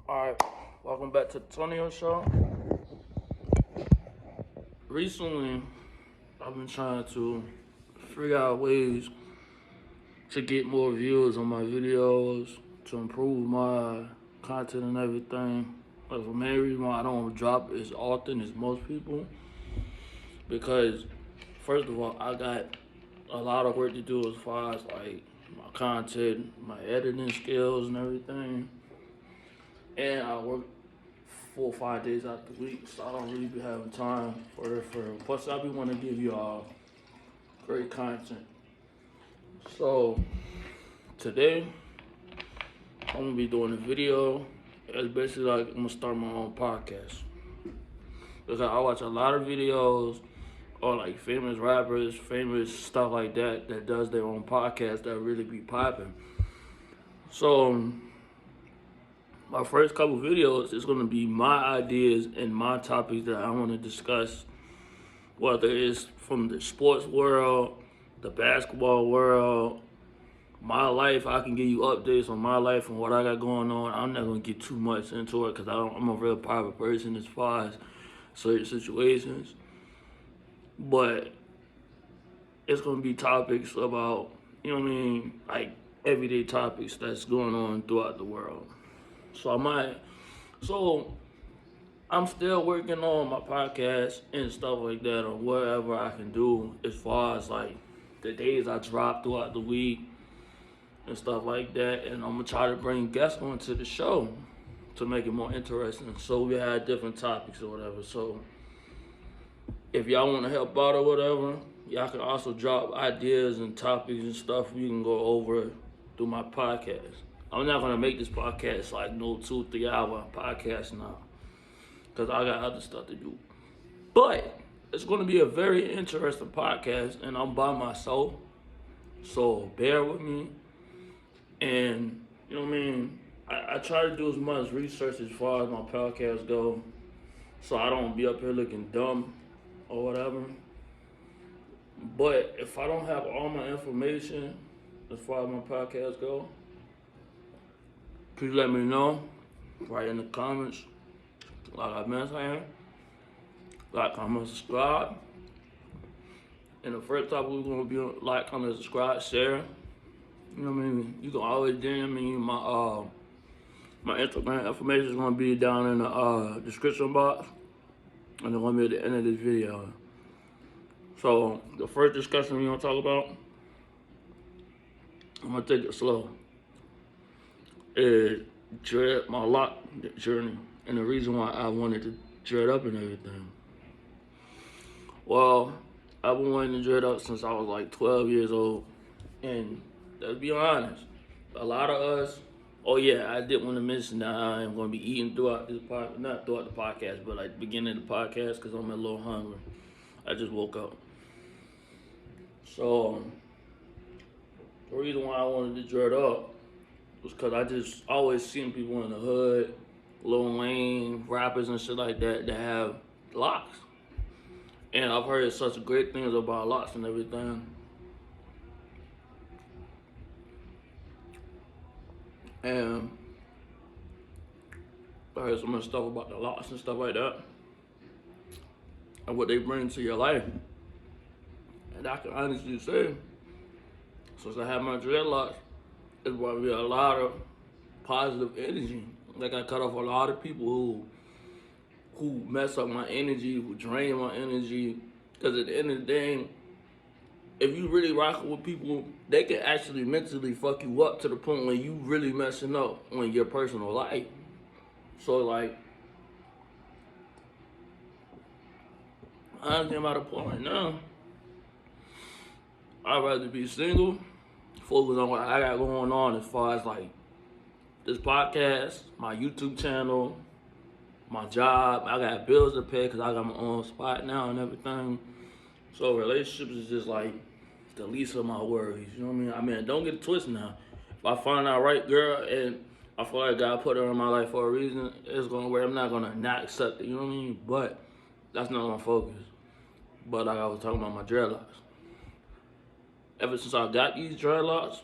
Alright, welcome back to the Tonio Show. Recently, I've been trying to figure out ways to get more views on my videos, to improve my content and everything. But the main reason why I don't drop as often as most people, because first of all, I got a lot of work to do as far as like my content, my editing skills and everything. And I work 4 or 5 days out the week, so I don't really be having time for it. Plus, I be want to give you all great content. So today, I'm gonna be doing a video. It's basically like I'm gonna start my own podcast, because I watch a lot of videos on like famous rappers, famous stuff like that does their own podcast that really be popping. So my first couple videos is going to be my ideas and my topics that I want to discuss, whether it's from the sports world, the basketball world, my life. I can give you updates on my life and what I got going on. I'm not going to get too much into it because I'm a real private person as far as certain situations. But it's going to be topics about, you know what I mean, like everyday topics that's going on throughout the world. So I'm still working on my podcast and stuff like that, or whatever I can do as far as like the days I drop throughout the week and stuff like that. And I'm gonna try to bring guests onto the show to make it more interesting. So we had different topics or whatever. So if y'all want to help out or whatever, y'all can also drop ideas and topics and stuff we can go over through my podcast. I'm not gonna make this podcast like no 2-3 hour podcast now, because I got other stuff to do. But it's gonna be a very interesting podcast, and I'm by myself, so bear with me. And you know what I mean, I try to do as much research as far as my podcast go, so I don't be up here looking dumb or whatever. But if I don't have all my information as far as my podcast go, please let me know right in the comments. Like I've been saying, like, comment, subscribe. And the first topic we're gonna be on, like, comment, subscribe, share. You know what I mean? You can always DM me. My Instagram information is gonna be down in the description box, and it's gonna be at the end of this video. So the first discussion we're gonna talk about, I'm gonna take it slow, is my lock journey and the reason why I wanted to dread up and everything. Well, I've been wanting to dread up since I was like 12 years old, and let's be honest, a lot of us, oh yeah, I did want to mention that I am going to be eating throughout this podcast, not throughout the podcast, but like the beginning of the podcast, because I'm a little hungry. I just woke up. So the reason why I wanted to dread up was because I just always seen people in the hood, Lil Wayne, rappers and shit like that have locks. And I've heard such great things about locks and everything. And I heard so much stuff about the locks and stuff like that, and what they bring to your life. And I can honestly say, since I have my dreadlocks, it's brought me a lot of positive energy. Like, I cut off a lot of people who mess up my energy, who drain my energy. Because at the end of the day, if you really rock with people, they can actually mentally fuck you up to the point where you really messing up on your personal life. So like, honestly, I'm at a point right now, I'd rather be single, focus on what I got going on as far as like this podcast, my YouTube channel, my job. I got bills to pay because I got my own spot now and everything. So relationships is just like the least of my worries. You know what I mean? Don't get it twisted now. If I find that right girl and I feel like God put her in my life for a reason, it's gonna work. I'm not gonna not accept it. You know what I mean? But that's not my focus. But like I was talking about my dreadlocks. Ever since I got these dreadlocks,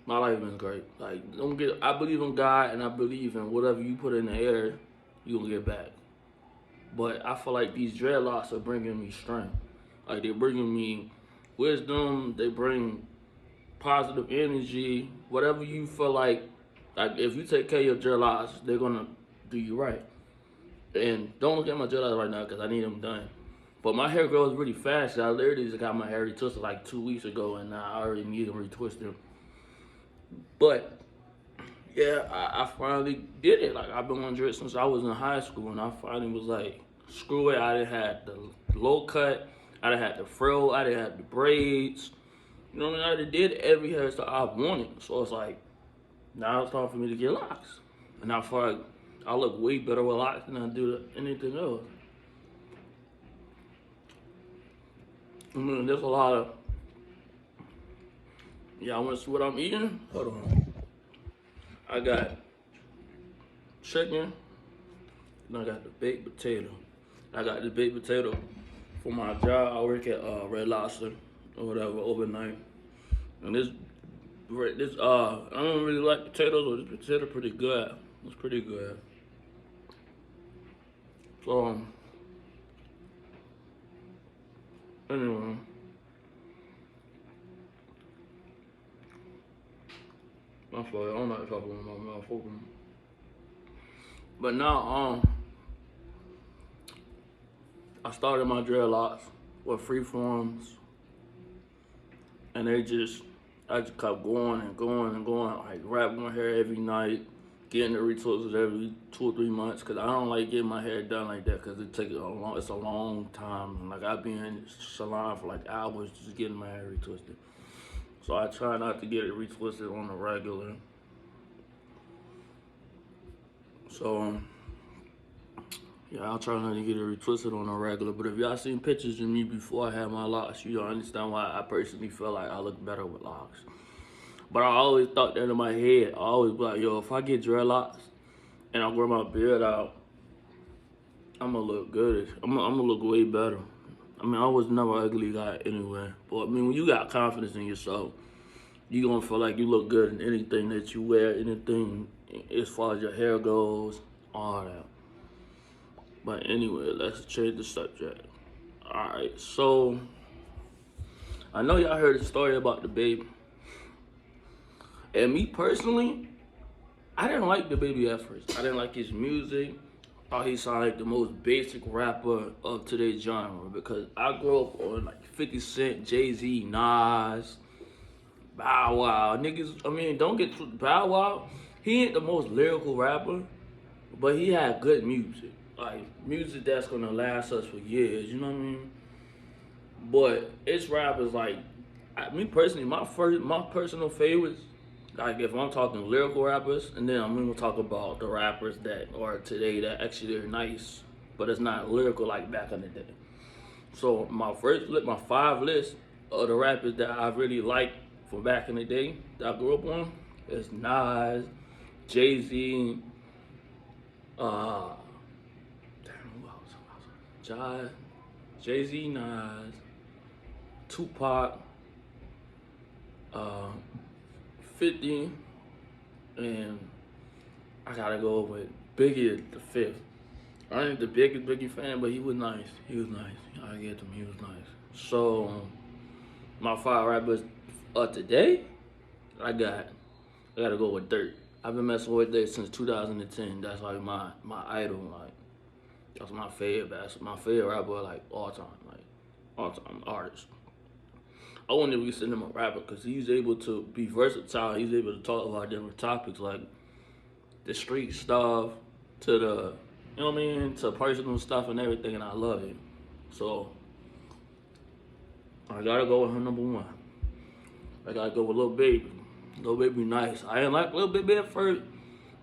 My life been great. Like, don't get. I believe in God, and I believe in whatever you put in the air, you gonna get back. But I feel like these dreadlocks are bringing me strength. Like they're bringing me wisdom. They bring positive energy. Whatever you feel like if you take care of your dreadlocks, they're gonna do you right. And don't look at my dreadlocks right now because I need them done. But my hair grows really fast. I literally just got my hair retwisted like 2 weeks ago, and I already need them retwisted. But yeah, I finally did it. Like I've been on dread since I was in high school, and I finally was like, screw it. I didn't have the low cut. I didn't have the frill. I didn't have the braids. You know what I mean? I did every hairstyle I wanted. So it's like, now it's time for me to get locks. And I feel like I look way better with locks than I do anything else. I mean, there's a lot of, yeah, I want to see what I'm eating? Hold on. I got chicken, and I got the baked potato. I got the baked potato for my job. I work at Red Lobster or whatever overnight. And this I don't really like potatoes, but this potato pretty good. It's pretty good. So anyway, I'm sorry, I'm not talking with my mouth open. But now I started my dreadlocks with freeforms, and I just kept going and going and going, like wrapping my hair every night, getting it retwisted every 2 or 3 months, cause I don't like getting my hair done like that, cause it's a long time. And like I be in the salon for like hours just getting my hair retwisted. So I try not to get it retwisted on the regular. So yeah, I'll try not to get it retwisted on the regular. But if y'all seen pictures of me before I had my locks, you don't understand why I personally feel like I look better with locks. But I always thought that in my head. I always be like, yo, if I get dreadlocks and I grow my beard out, I'm gonna look good. I'm gonna look way better. I mean, I was never an ugly guy anyway. But I mean, when you got confidence in yourself, you gonna feel like you look good in anything that you wear, anything as far as your hair goes, all that. But anyway, let's change the subject. Alright, so I know y'all heard the story about the baby. And me personally, I didn't like the baby at first. I didn't like his music. I thought he sounded like the most basic rapper of today's genre, because I grew up on like 50 Cent, Jay-Z, Nas, Bow Wow. Niggas, I mean, don't get Bow Wow. He ain't the most lyrical rapper, but he had good music. Like music that's gonna last us for years, you know what I mean? But it's rappers like, me personally, my personal favorites, like if I'm talking lyrical rappers, and then I'm gonna talk about the rappers that are today that actually are nice, but it's not lyrical like back in the day. So my 5 list of the rappers that I really like from back in the day that I grew up on is Nas, Jay-Z, Jay-Z, Nas, Tupac, 50, and I gotta go with Biggie the 5th. I ain't the biggest Biggie fan, but he was nice. He was nice. I get him. He was nice. So my 5 rappers today, I gotta go with Dirt. I've been messing with Dirt since 2010. That's like my idol. Like that's my favorite. That's my favorite rapper, like all time artist. I wouldn't even consider him a rapper because he's able to be versatile. He's able to talk about different topics like the street stuff to the, you know what I mean, to personal stuff and everything, and I love it. So I gotta go with him number 1. I gotta go with Lil Baby. Lil Baby nice. I didn't like Lil Baby at first.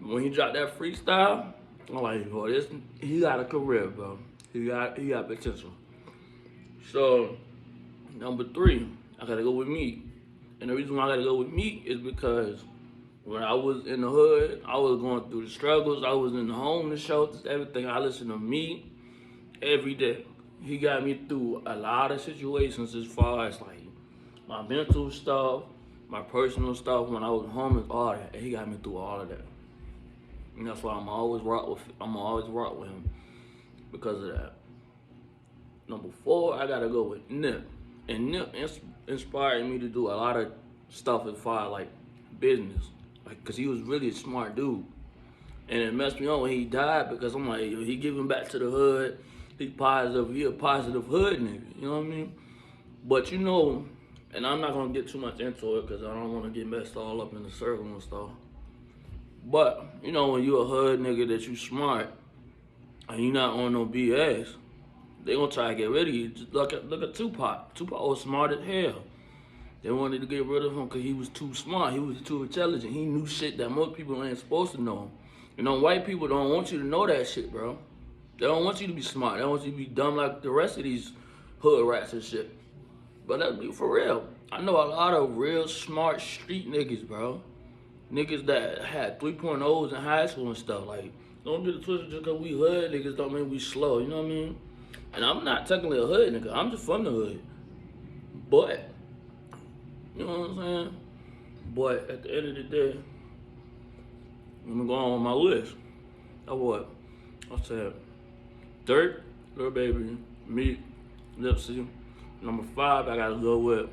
When he dropped that freestyle, I'm like, oh, he got a career, bro. He got potential. So number 3, I gotta go with Meek. And the reason why I gotta go with Meek is because when I was in the hood, I was going through the struggles. I was in the homeless shelters, everything. I listened to Meek every day. He got me through a lot of situations as far as like my mental stuff, my personal stuff when I was homeless, all that. And he got me through all of that. And that's why I'm always rock with him because of that. Number 4, I gotta go with Nip. And Nip inspired me to do a lot of stuff as far as like business. Like, cause he was really a smart dude. And it messed me up when he died because I'm like, he giving back to the hood. He a positive hood nigga, you know what I mean? But you know, and I'm not gonna get too much into it because I don't wanna get messed all up in the circle and stuff. But, you know, when you a hood nigga that you smart and you not on no BS, they gonna try to get rid of you. Just look at Tupac. Tupac was smart as hell. They wanted to get rid of him because he was too smart. He was too intelligent. He knew shit that most people ain't supposed to know. You know, white people don't want you to know that shit, bro. They don't want you to be smart. They don't want you to be dumb like the rest of these hood rats and shit. But let's be for real. I know a lot of real smart street niggas, bro. Niggas that had 3.0s in high school and stuff. Like, don't get it twisted just because we hood niggas don't mean we slow, you know what I mean? And I'm not technically a hood nigga. I'm just from the hood. But, you know what I'm saying? But at the end of the day, I'm gonna go on with my list. I said, Dirt, Lil Baby, Meek, Nipsey. Number 5, I gotta go with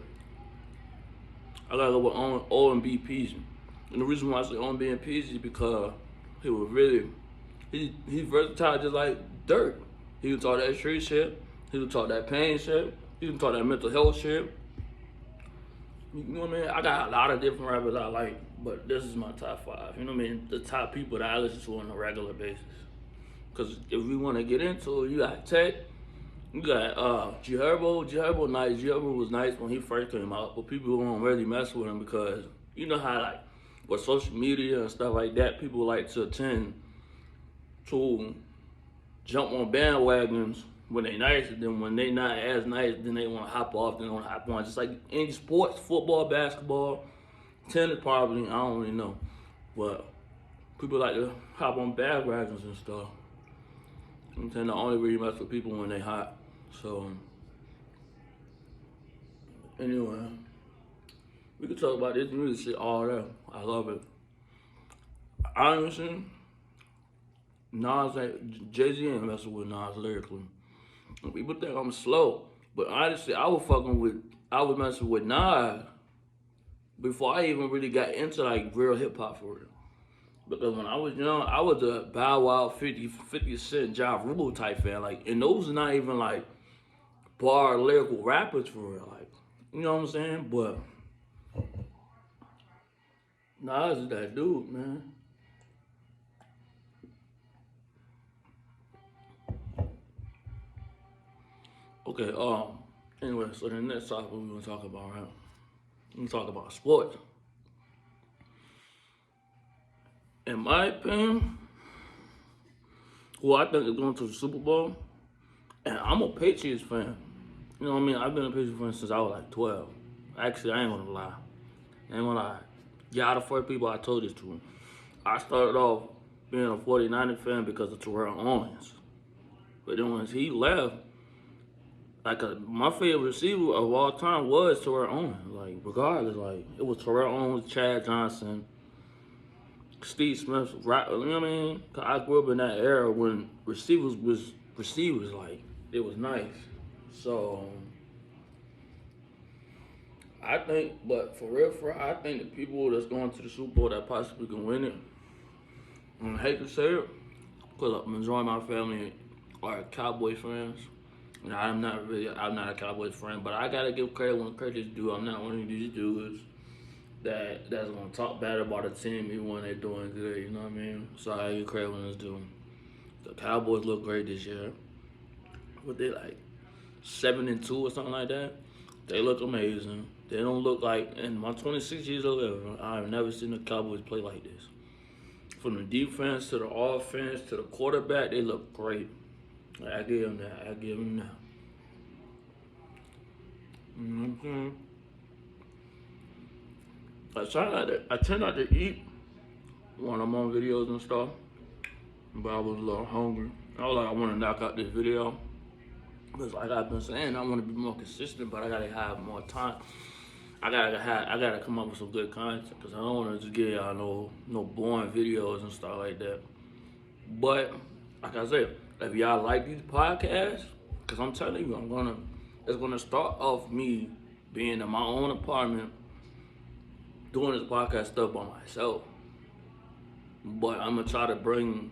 O&B Peasy. And the reason why I say O&B and Peasy is because he was really, he's versatile just like Dirt. He can talk that street shit, he can talk that pain shit, he can talk that mental health shit. You know what I mean? I got a lot of different rappers I like, but this is my top 5. You know what I mean? The top people that I listen to on a regular basis. Because if we want to get into it, you got Tech, you got G Herbo nice. G Herbo was nice when he first came out, but people won't really mess with him because you know how like with social media and stuff like that, people like to tend to jump on bandwagons when they nice, and then when they not as nice, then they want to hop off, then they want to hop on. Just like any sports, football, basketball, tennis probably, I don't really know. But people like to hop on bandwagons and stuff. And tend to only really mess with people when they hot. So, anyway, we can talk about this music shit all day. I love it. Honestly, Jay-Z ain't messing with Nas lyrically. People think I'm slow, but honestly, I was messing with Nas before I even really got into like real hip hop for real. Because when I was young, I was a Bow Wow, 50 Cent, Ja Rule type fan. Like, and those are not even like bar lyrical rappers for real. Like, you know what I'm saying? But Nas is that dude, man. Okay, anyway, so the next topic we're gonna talk about, right? We're gonna talk about sports. In my opinion, who I think is going to the Super Bowl, and I'm a Patriots fan. You know what I mean? I've been a Patriots fan since I was like 12. Actually, I ain't gonna lie. Y'all the first people I told this to. I started off being a 49er fan because of Terrell Owens. But then once he left, like my favorite receiver of all time was Terrell Owens. Like regardless, like it was Terrell Owens, Chad Johnson, Steve Smith, right? You know what I mean? Cause I grew up in that era when receivers was receivers, like it was nice. So I think, but for real, I think the people that's going to the Super Bowl that possibly can win it, I hate to say it, because the majority of my family are Cowboys fans. And I'm not a Cowboys fan, but I gotta give credit when credit's due. I'm not one of these dudes that's gonna talk bad about a team even when they're doing good, you know what I mean? So I give credit when it's due. The Cowboys look great this year. What they like 7-2 or something like that? They look amazing. They don't look like, in my 26 years old, I've never seen the Cowboys play like this. From the defense to the offense to the quarterback, they look great. I give them that. You know what I'm saying? I try not to eat when I'm on videos and stuff, but I was a little hungry. I was like, I want to knock out this video. Because like I've been saying, I want to be more consistent, but I got to have more time. I gotta come up with some good content because I don't want to just give y'all no boring videos and stuff like that. But like I said, if y'all like these podcasts, because I'm telling you, it's gonna start off me being in my own apartment doing this podcast stuff by myself. But I'm gonna try to bring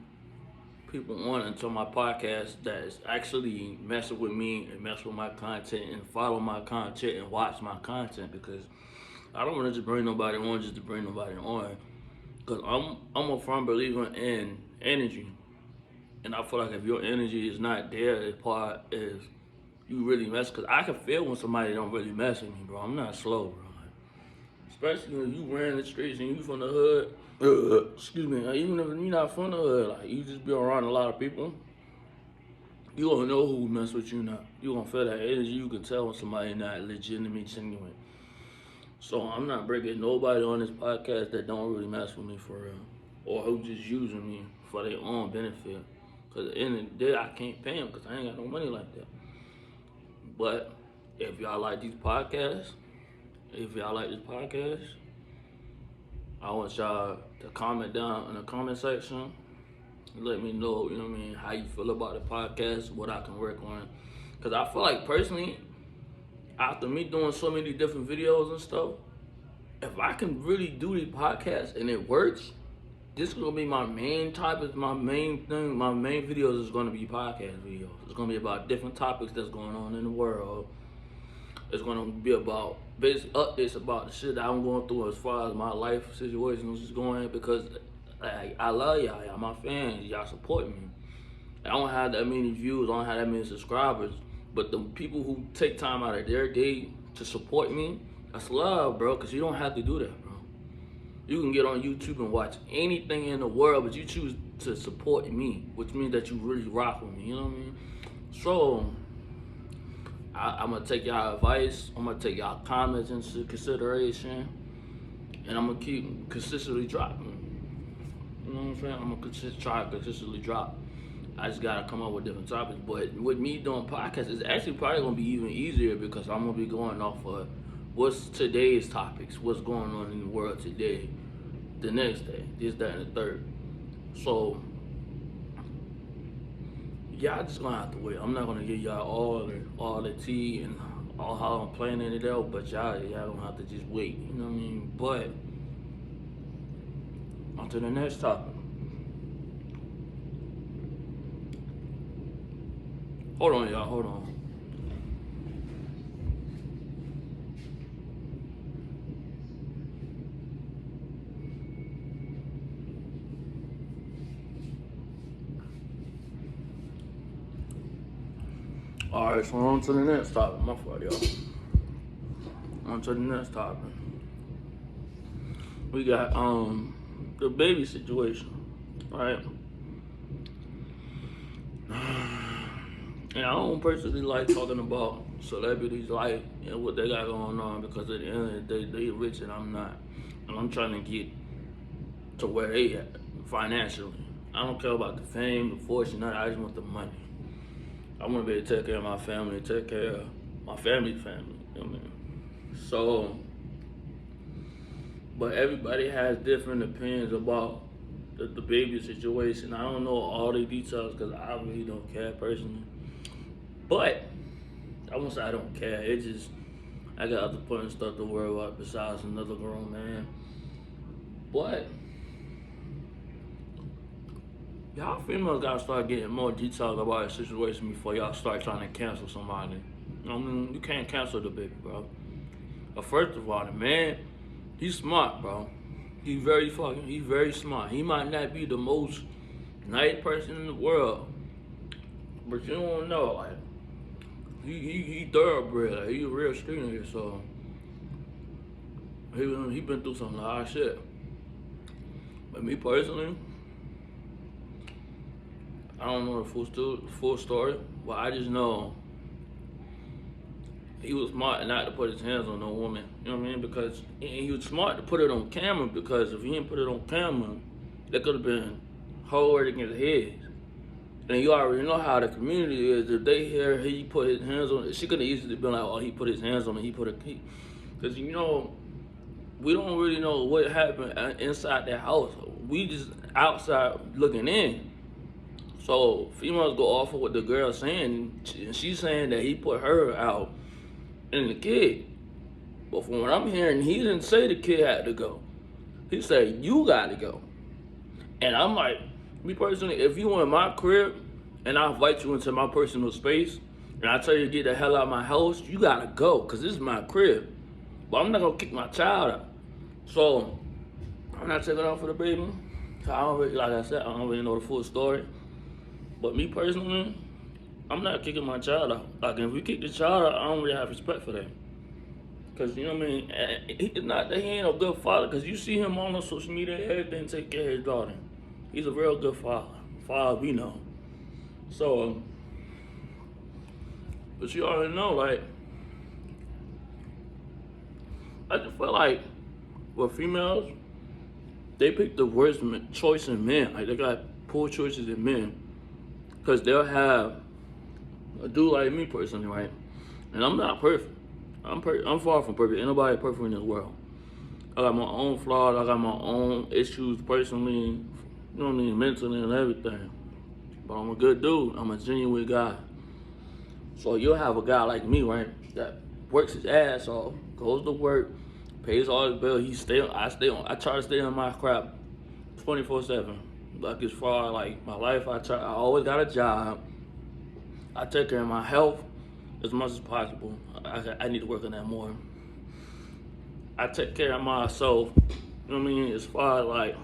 people on into my podcast that is actually messing with me and mess with my content and follow my content and watch my content, because I don't want to just bring nobody on just to bring nobody on. Because I'm a firm believer in energy. And I feel like if your energy is not there, the part is you really mess. Because I can feel when somebody don't really mess with me, bro. I'm not slow, bro. Especially when you ran the streets and you from the hood. Excuse me. Even if you're not from the hood, like you just be around a lot of people, you gonna know who mess with you now. You gonna feel that energy. You can tell when somebody not legitimately genuine. So I'm not bringing nobody on this podcast that don't really mess with me for real, or who just using me for their own benefit. Cause at the end of the day, I can't pay them because I ain't got no money like that. But if y'all like these podcasts, I want y'all to comment down in the comment section. Let me know, you know what I mean, how you feel about the podcast, what I can work on. Cause I feel like personally, after me doing so many different videos and stuff, if I can really do these podcasts and it works, this is gonna be my main topic, my main thing. My main videos is gonna be podcast videos. It's gonna be about different topics that's going on in the world. It's gonna be about basic updates about the shit that I'm going through as far as my life situation is going, because I love y'all my fans, y'all support me. I don't have that many views, I don't have that many subscribers, but the people who take time out of their day to support me, that's love, bro, because you don't have to do that, bro. You can get on YouTube and watch anything in the world, but you choose to support me, which means that you really rock with me, you know what I mean? So, I'm gonna take y'all advice, I'm gonna take y'all comments into consideration, and I'm gonna keep consistently dropping. You know what I'm saying? I'm gonna try to consistently drop. I just gotta come up with different topics. But with me doing podcasts, it's actually probably gonna be even easier because I'm gonna be going off of what's today's topics, what's going on in the world today, the next day, this, that, and the third. So y'all just gonna have to wait. I'm not gonna give y'all all the tea and all how I'm planning it out, but y'all gonna have to just wait. You know what I mean? But on to the next topic. Hold on, y'all. Hold on. All right, so on to the next topic. My fault, y'all. On to the next topic. We got the baby situation, right? And I don't personally like talking about celebrities' life and what they got going on, because at the end of the day, they rich and I'm not. And I'm trying to get to where they at financially. I don't care about the fame, the fortune, nothing. I just want the money. I want to be able to take care of my family, take care of my family's family. You know what I mean? So, but everybody has different opinions about the baby situation. I don't know all the details because I really don't care personally. But I won't say I don't care. It's just I got other important stuff to worry about besides another grown man. But y'all females gotta start getting more details about the situation before y'all start trying to cancel somebody. You know what I mean? You can't cancel the baby, bro. But first of all, the man, he's smart, bro. He's very smart. He might not be the most nice person in the world, but you don't know, like, he thoroughbred, like, he a real street nigga, so he been through some hard shit. But me personally, I don't know the full story, but I just know he was smart not to put his hands on no woman. You know what I mean? Because he was smart to put it on camera, because if he didn't put it on camera, that could have been hard against his. And you already know how the community is. If they hear he put his hands on it, she could have easily been like, oh, he put his hands on it. Because, you know, we don't really know what happened inside that house. We just outside looking in. So females go off of what the girl's saying. She's saying that he put her out and the kid. But from what I'm hearing, he didn't say the kid had to go. He said, you got to go. And I'm like, me personally, if you in my crib and I invite you into my personal space and I tell you to get the hell out of my house, you got to go because this is my crib. But I'm not going to kick my child out. So I'm not taking off for the baby. I don't really, like I said, I don't really know the full story. But me personally, I'm not kicking my child out. Like, if we kick the child out, I don't really have respect for that. Because, you know what I mean? It's not that he ain't a good father, because you see him on social media, everything, take care of his daughter. He's a real good father. Father we know. So, but you already know, like, I just feel like with females, they pick the worst choice in men. Like, they got poor choices in men. Because they'll have a dude like me personally, right? And I'm not perfect. I'm far from perfect. Ain't nobody perfect in this world. I got my own flaws. I got my own issues personally, you know what I mean, mentally and everything. But I'm a good dude. I'm a genuine guy. So you'll have a guy like me, right, that works his ass off, goes to work, pays all his bills. I try to stay on my crap 24/7. Like, as far as like my life, I always got a job. I take care of my health as much as possible. I need to work on that more. I take care of myself, you know what I mean, as far as like,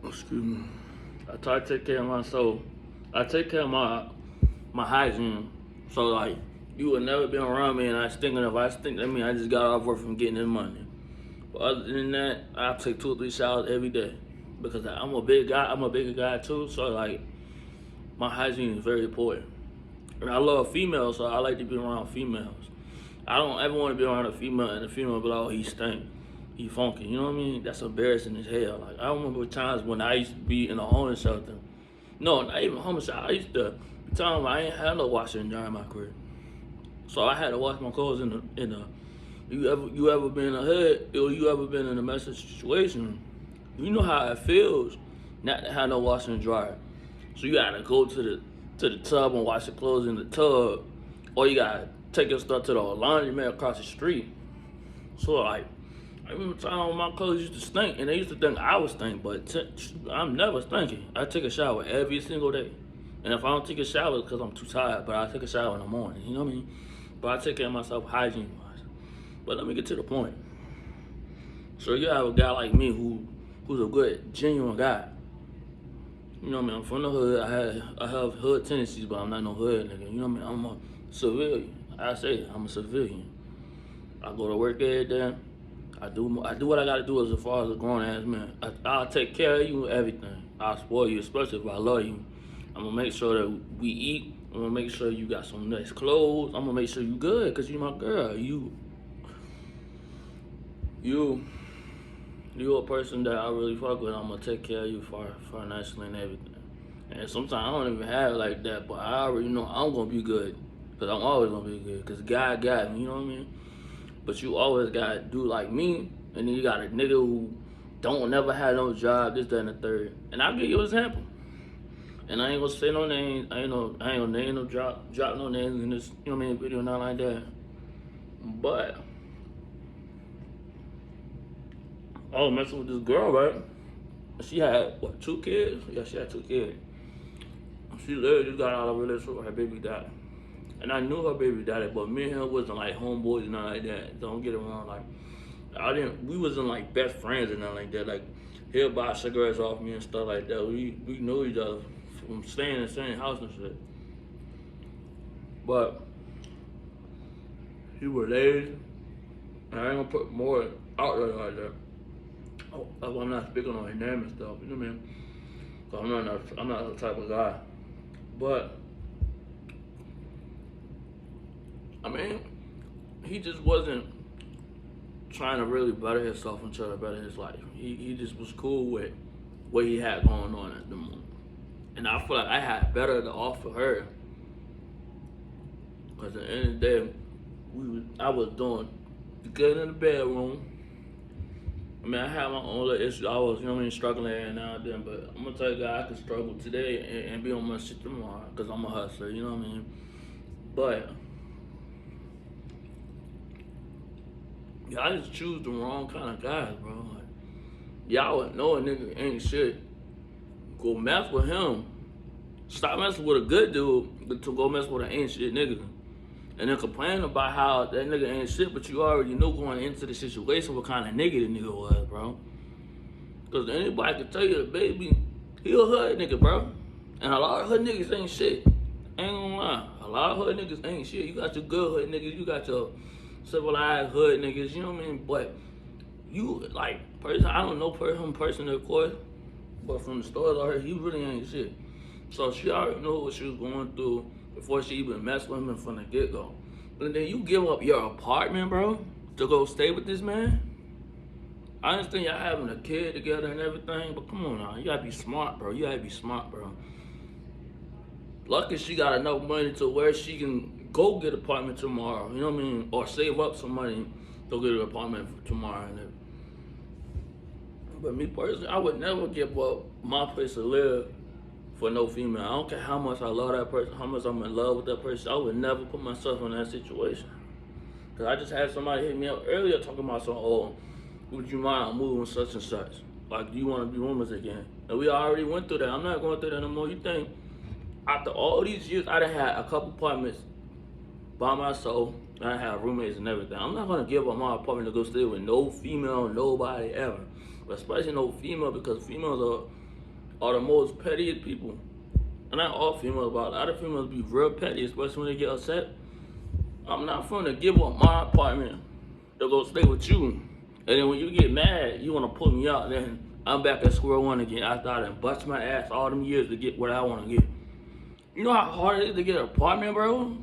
excuse me, I try to take care of myself. I take care of my hygiene. So like, you would never be around me and I stink, and if I stink, that means I just got off work from getting this money. But other than that, I take 2 or 3 showers every day because I'm a big guy. I'm a bigger guy too, so like, my hygiene is very important. And I love females, so I like to be around females. I don't ever want to be around a female and the female be like, oh, he stink, he funky. You know what I mean? That's embarrassing as hell. Like, I remember times when I used to be in a homeless shelter. No, not even homeless shelter. I used to be telling I ain't had no washer and dryer in my crib. So I had to wash my clothes in the. You ever been in a hood, or you ever been in a messy situation? You know how it feels not to have no washer and dryer. So you gotta go to the tub and wash your clothes in the tub, or you gotta take your stuff to the laundromat across the street. So like, I remember time when my clothes used to stink, and they used to think I was stink, but I'm never stinking. I take a shower every single day, and if I don't take a shower, it's because I'm too tired. But I take a shower in the morning. You know what I mean? But I take care of myself hygiene-wise. But let me get to the point. So you have a guy like me who's a good, genuine guy. You know what I mean? I'm from the hood. I have hood tendencies, but I'm not no hood nigga. You know what I mean? I'm a civilian. I say I'm a civilian. I go to work every day. I do what I gotta do as far as a grown ass man. I'll take care of you, everything. I'll spoil you, especially if I love you. I'm gonna make sure that we eat. I'm gonna make sure you got some nice clothes. I'm gonna make sure you good, cause you my girl. You a person that I really fuck with. I'm gonna take care of you financially and everything. And sometimes I don't even have it like that, but I already know I'm gonna be good, cause I'm always gonna be good, cause God got me. You know what I mean? But you always got a dude like me, and then you got a nigga who don't never had no job, this, that, and the third. And I'll give you an example. And I ain't gonna say no names. I ain't gonna name no drop no names in this, you know what I mean, video, not like that. But I was messing with this girl, right? She had, what, 2 kids? Yeah, she had 2 kids. She literally just got out of a relationship with her baby daddy. And I knew her baby daddy, but me and him wasn't like homeboys and nothing like that. Don't get it wrong. Like, we wasn't like best friends and nothing like that. Like, he'll buy cigarettes off me and stuff like that. We knew each other from staying in the same house and shit. But he was lazy. And I ain't gonna put more out there like that. Oh, that's why I'm not speaking on his name and stuff. You know what I mean? Cause I'm not the type of guy. But I mean, he just wasn't trying to really better himself and try to better his life. He just was cool with what he had going on at the moment. And I feel like I had better to offer her. Because at the end of the day, I was doing good in the bedroom. I mean, I had my own little issues. I was, struggling every now and then. But I'm gonna tell you, guys, I can struggle today and be on my shit tomorrow because I'm a hustler. You know what I mean? But y'all just choose the wrong kind of guys, bro. Like, y'all would know a nigga ain't shit. Go mess with him. Stop messing with a good dude to go mess with an ain't shit nigga. And then complain about how that nigga ain't shit, but you already know going into the situation what kind of nigga the nigga was, bro. Because anybody can tell you the baby, he a hood nigga, bro. And a lot of hood niggas ain't shit. Ain't gonna lie. A lot of hood niggas ain't shit. You got your good hood niggas, you got your civilized hood niggas, you know what I mean? But you, like, I don't know him personally, of course, but from the stories I heard, he really ain't shit. So she already knew what she was going through before she even messed with him from the get-go. And then you give up your apartment, bro, to go stay with this man? I understand y'all having a kid together and everything, but come on now, you gotta be smart, bro. You gotta be smart, bro. Lucky she got enough money to where she can go get an apartment tomorrow, you know what I mean? Or save up some money to get an apartment tomorrow. But me personally, I would never give up my place to live for no female. I don't care how much I love that person, how much I'm in love with that person. I would never put myself in that situation. Cause I just had somebody hit me up earlier talking about some, oh, would you mind moving such and such? Like, do you want to be roommates again? And we already went through that. I'm not going through that no more. You think after all these years, I done had a couple apartments by myself. I have roommates and everything. I'm not gonna give up my apartment to go stay with no female, nobody ever. But especially no female, because females are the most pettiest people. And not all females, but a lot of females be real petty, especially when they get upset. I'm not gonna give up my apartment to go stay with you. And then when you get mad, you wanna pull me out, then I'm back at square one again after I done bust my ass all them years to get what I wanna get. You know how hard it is to get an apartment, bro?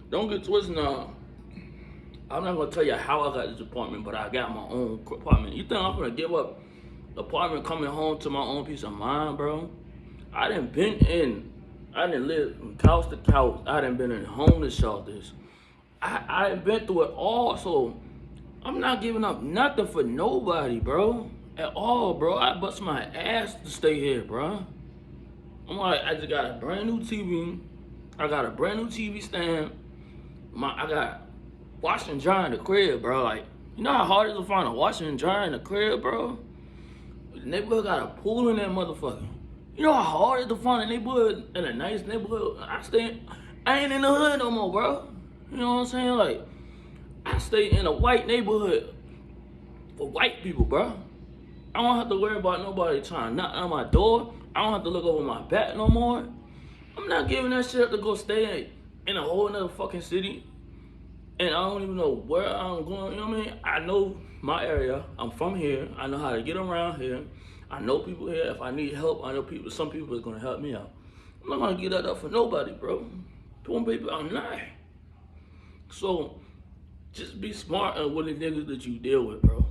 Don't get twisted now. I'm not gonna tell you how I got this apartment, but I got my own apartment. You think I'm gonna give up the apartment coming home to my own peace of mind, bro? I done lived from couch to couch. I done been in homeless shelters. I done been through it all, so I'm not giving up nothing for nobody, bro. At all, bro. I bust my ass to stay here, bro. I'm like, I just got a brand new TV. I got a brand new TV stand. I got washing and drying in the crib, bro. Like, you know how hard it is to find a washing and drying in the crib, bro? The neighborhood got a pool in that motherfucker. You know how hard it is to find a neighborhood in a nice neighborhood? I ain't in the hood no more, bro. You know what I'm saying? Like, I stay in a white neighborhood for white people, bro. I don't have to worry about nobody trying to knock on my door. I don't have to look over my back no more. I'm not giving that shit up to go stay in a whole nother fucking city. And I don't even know where I'm going, you know what I mean? I know my area. I'm from here. I know how to get around here. I know people here. If I need help, I know some people are gonna help me out. I'm not gonna give that up for nobody, bro. Don't baby, I'm not. So just be smart with the niggas that you deal with, bro.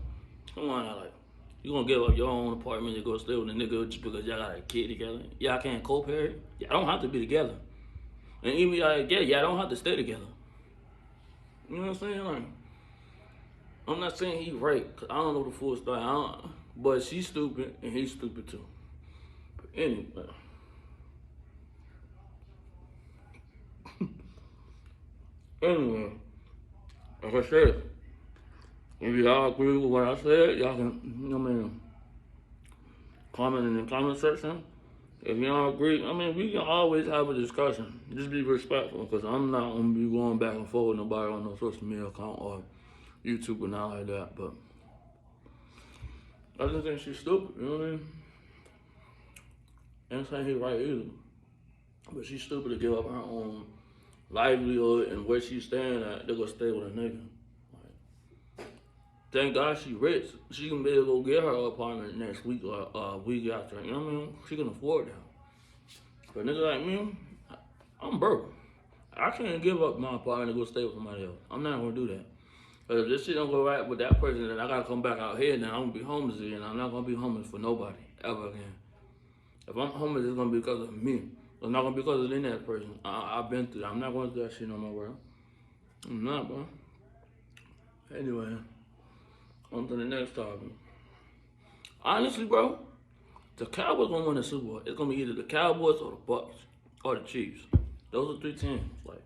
Come on, like, you gonna give up your own apartment to go stay with a nigga just because y'all got a kid together? Y'all can't co-parent? Y'all don't have to be together. And even y'all don't have to stay together. You know what I'm saying? Like, I'm not saying he right, cause I don't know the full story. But she's stupid and he's stupid too. But anyway. Anyway, like I said, if y'all agree with what I said, y'all can, you know what I mean, comment in the comment section. If y'all agree, I mean, we can always have a discussion. Just be respectful, because I'm not going to be going back and forth with nobody on no social media account or YouTube or not like that. But I just think she's stupid, you know what I mean? Ain't saying he's right either. But she's stupid to give up her own livelihood and where she's staying at to go stay with a nigga. Like, thank God she rich. She can be able to go get her apartment next week or a week after. You know what I mean? She can afford that. But nigga like me, I'm broke. I can't give up my apartment to go stay with somebody else. I'm not gonna do that. But if this shit don't go right with that person, then I gotta come back out here and then I'm gonna be homeless again. I'm not gonna be homeless for nobody, ever again. If I'm homeless, it's gonna be because of me. It's not gonna be because of any other person. I've been through that. I'm not going through that shit no more, bro. I'm not, bro. Anyway, on to the next topic. Honestly, bro, the Cowboys gonna win the Super Bowl. It's gonna be either the Cowboys or the Bucks or the Chiefs. Those are three teams. Like,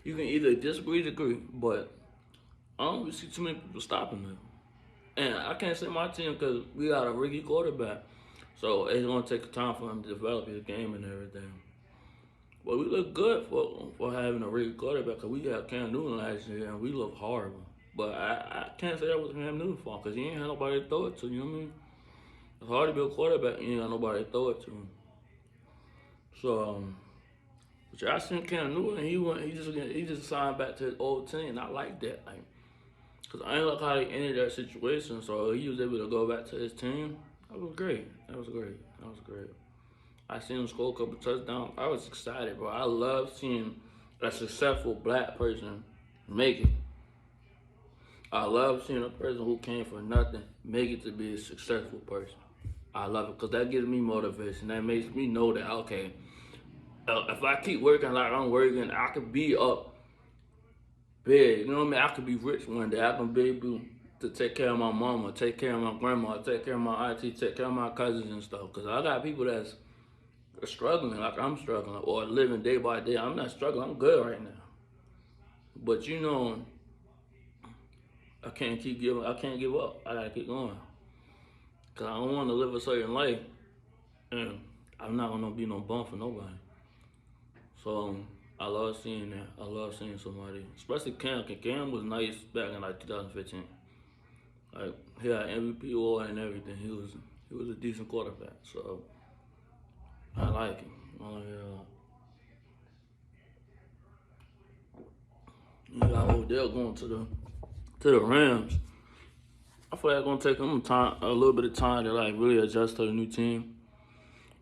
you can either disagree or agree, but I don't really see too many people stopping them. And I can't say my team because we got a rookie quarterback. So it's gonna take time for him to develop his game and everything. But we look good for having a rookie quarterback because we got Cam Newton last year and we look horrible. But I can't say that was Cam Newton's fault because he ain't had nobody to throw it to. You know what I mean? It's hard to be a quarterback and you ain't got nobody to throw it to. So, but I seen Cam Newton. He just signed back to his old team. I like that. Like, cause I ain't like how they ended that situation. So he was able to go back to his team. That was great. That was great. That was great. I seen him score a couple touchdowns. I was excited, bro. I love seeing a successful black person make it. I love seeing a person who came from nothing make it to be a successful person. I love it because that gives me motivation. That makes me know that, okay, if I keep working like I'm working, I could be up big. You know what I mean? I could be rich one day. I can be able to take care of my mama, take care of my grandma, take care of my auntie, take care of my cousins and stuff. Because I got people that's struggling like I'm struggling or living day by day. I'm not struggling. I'm good right now. But you know, I can't give up. I gotta keep going. Cause I don't want to live a certain life, and I'm not gonna be no bum for nobody. So I love seeing that. I love seeing somebody, especially Cam. 'Cause Cam was nice back in like 2015. Like he had MVP award and everything. He was a decent quarterback. So I like him. You got Odell going to the Rams. I feel like it's gonna take him a little bit of time to like really adjust to the new team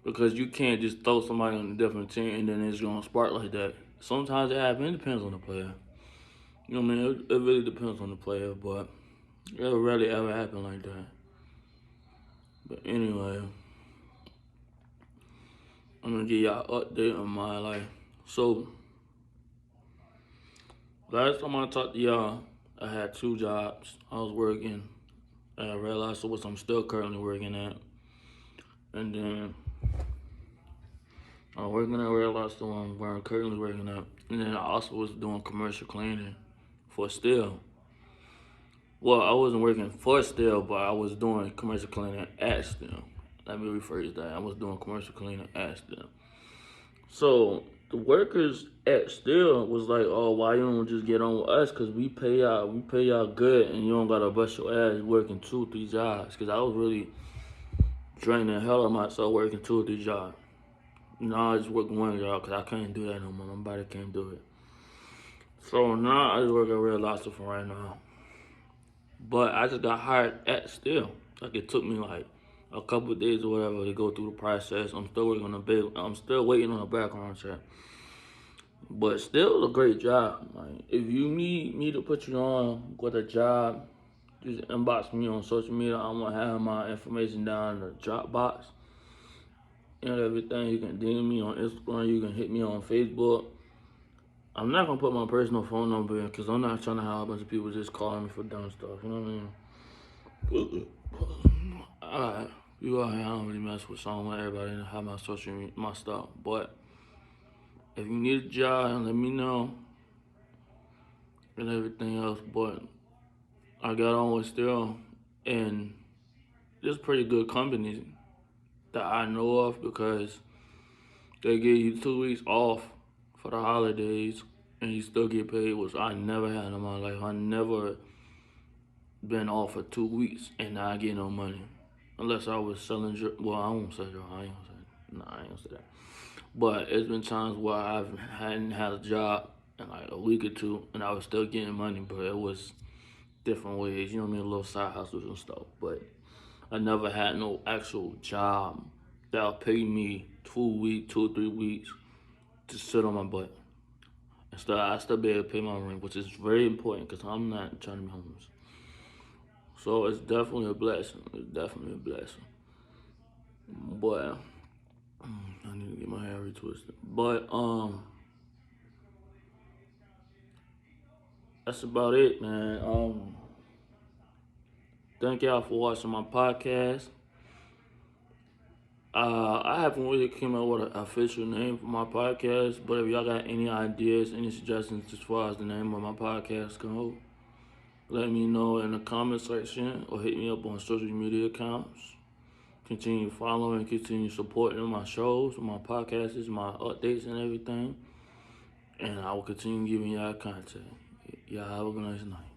because you can't just throw somebody on a different team and then it's gonna spark like that. Sometimes it happens. It depends on the player. You know what I mean? It really depends on the player, but it rarely ever happen like that. But anyway, I'm gonna give y'all an update on my life. So last time I talked to y'all, I had two jobs. I was working at realized which I'm still currently working at. And then I was working at realized the one where I'm currently working at. And then I also was doing commercial cleaning for Still. Well, I wasn't working for Still, but I was doing commercial cleaning at Still. Let me rephrase that. I was doing commercial cleaning at Still. So the workers at Still was like, "Oh, why you don't just get on with us? Cause we pay y'all good, and you don't gotta bust your ass working 2, 3 jobs." Cause I was really draining the hell out of myself working 2 or 3 jobs. Now I just work one job because I can't do that no more. My body can't do it. So now I just work at Real Lobster for right now. But I just got hired at Still. Like it took me like a couple of days or whatever to go through the process. I'm still working on the big. I'm still waiting on a background check. But still a great job. Like if you need me to put you on with a job, just inbox me on social media. I'm gonna have my information down in the drop box and everything. You can DM me on Instagram. You can hit me on Facebook. I'm not gonna put my personal phone number in because I'm not trying to have a bunch of people just calling me for dumb stuff. You know what I mean? Alright, you out here, I don't really mess with some of everybody and have my social media, my stuff. But if you need a job, let me know and everything else. But I got on with Still, and there's pretty good companies that I know of because they give you 2 weeks off for the holidays and you still get paid, which I never had in my life. I never been off for 2 weeks and not get no money. Unless I was selling well, I won't say drugs. I ain't gonna say I ain't gonna say that. But it's been times where I hadn't had a job in like a week or two and I was still getting money, but it was different ways, you know what I mean, little side hustles and stuff. But I never had no actual job that'll pay me 2 weeks, 2 or 3 weeks to sit on my butt. And I still be able to pay my rent, which is very important because I'm not trying to be homeless. So it's definitely a blessing. It's definitely a blessing. But I need to get my hair retwisted. But that's about it, man. Thank y'all for watching my podcast. I haven't really came up with an official name for my podcast, but if y'all got any ideas, any suggestions as far as the name of my podcast go, let me know in the comment section or hit me up on social media accounts. Continue following, continue supporting my shows, my podcasts, my updates and everything. And I will continue giving y'all content. Y'all have a nice night.